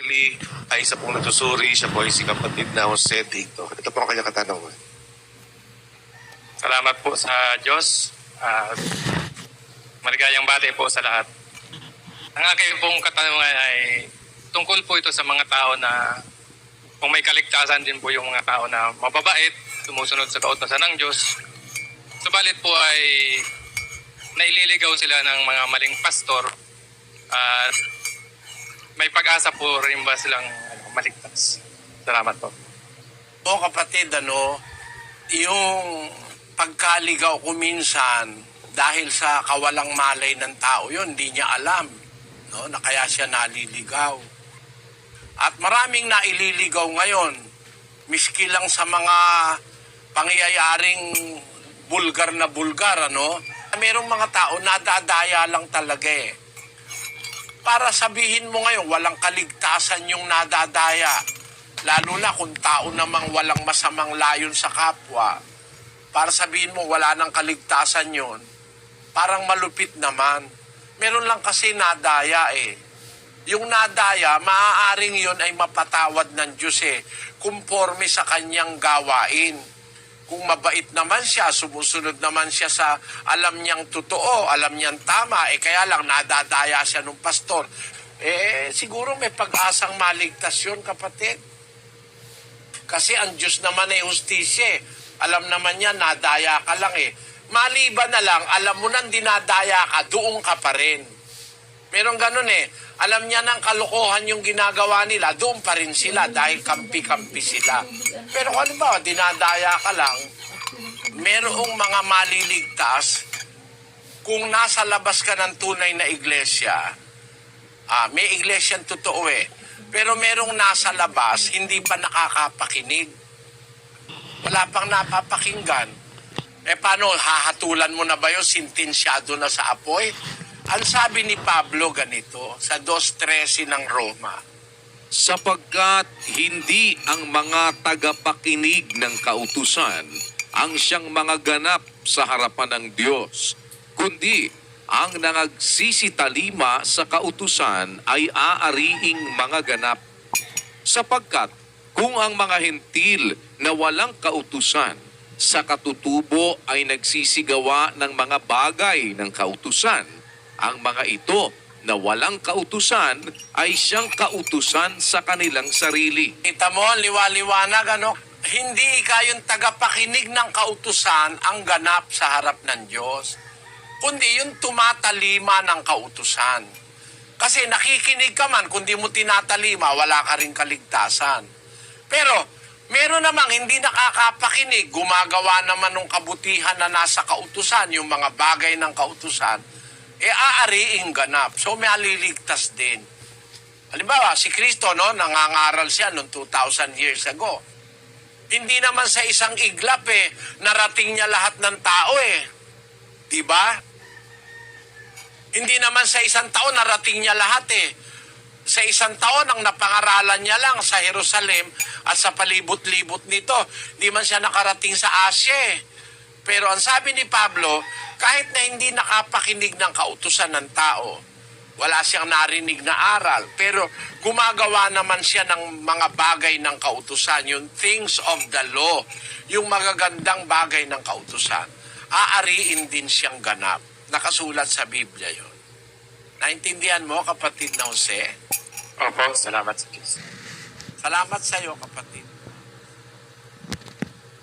Really, ay isa pong nagsusuri, siya po ay si kapatid na Jose Dito. Ito po ang kanyang katanungan. Salamat po sa Diyos. Maligayang bati po sa lahat. Ang aking pong katanungan ay tungkol po ito sa mga tao na kung may kaligtasan din po yung mga tao na mababait, sumusunod sa kautosan ng Diyos. Subalit po ay naililigaw sila ng mga maling pastor at may pag-asa po rin ba silang maligtas. Salamat po. O kapatid, yung pagkaligaw ko minsan dahil sa kawalang malay ng tao yun, hindi niya alam, no, na kaya siya naliligaw. At maraming naililigaw ngayon, miski lang sa mga pangyayaring bulgar na bulgar, merong mga tao nadadaya lang talaga eh. Para sabihin mo ngayon, walang kaligtasan yung nadadaya. Lalo na kung tao namang walang masamang layon sa kapwa. Para sabihin mo, wala nang kaligtasan yun. Parang malupit naman. Meron lang kasi nadaya eh. Yung nadaya, maaaring yun ay mapatawad ng Diyos eh. Kumporme sa kanyang gawain. Kung mabait naman siya, sumusunod naman siya sa alam niyang totoo, alam niyang tama, kaya lang nadadaya siya ng pastor. Siguro may pag-asang maligtas yun, kapatid. Kasi ang Diyos naman ay hustisya. Alam naman niya, nadaya ka lang eh. Maliban na lang, alam mo nang dinadaya ka, doon ka pa rin. Merong ganun eh. Alam niya ng kalokohan yung ginagawa nila, doon pa rin sila dahil kampi-kampi sila. Pero kung ba, dinadaya ka lang, merong mga maliligtas, kung nasa labas ka ng tunay na iglesia, may iglesyang totoo eh, pero merong nasa labas, hindi pa nakakapakinig. Wala pang napapakinggan. Paano, hahatulan mo na ba yun? Sintensyado na sa apoy? Ang sabi ni Pablo ganito, sa 2:13 ng Roma, sapagkat hindi ang mga tagapakinig ng kautusan ang siyang mga ganap sa harapan ng Diyos, kundi ang nangagsisitalima sa kautusan ay aariing mga ganap. Sapagkat kung ang mga hentil na walang kautusan sa katutubo ay nagsisigawa ng mga bagay ng kautusan, ang mga ito na walang kautusan ay siyang kautusan sa kanilang sarili. Kita mo, liwaliwanag, hindi kayong tagapakinig ng kautusan ang ganap sa harap ng Diyos, kundi yung tumatalima ng kautusan. Kasi nakikinig ka man, kundi mo tinatalima, wala ka rin kaligtasan. Pero, meron namang hindi nakakapakinig, gumagawa naman ng kabutihan na nasa kautusan, yung mga bagay ng kautusan, aariing ganap. So, may aliligtas din. Halimbawa, si Kristo, nangangaral siya noong 2,000 years ago. Hindi naman sa isang iglap, narating niya lahat ng tao, Diba? Hindi naman sa isang taon, narating niya lahat, Sa isang taon, ang napangaralan niya lang sa Jerusalem at sa palibot-libot nito. Hindi man siya nakarating sa Asia, Pero ang sabi ni Pablo, kahit na hindi nakapakinig ng kautusan ng tao, wala siyang narinig na aral, pero gumagawa naman siya ng mga bagay ng kautusan, yung things of the law, yung magagandang bagay ng kautusan, aariin din siyang ganap. Nakasulat sa Biblia yun. Naintindihan mo, kapatid na Jose? Opo, salamat sa Diyos. Salamat sa iyo, kapatid.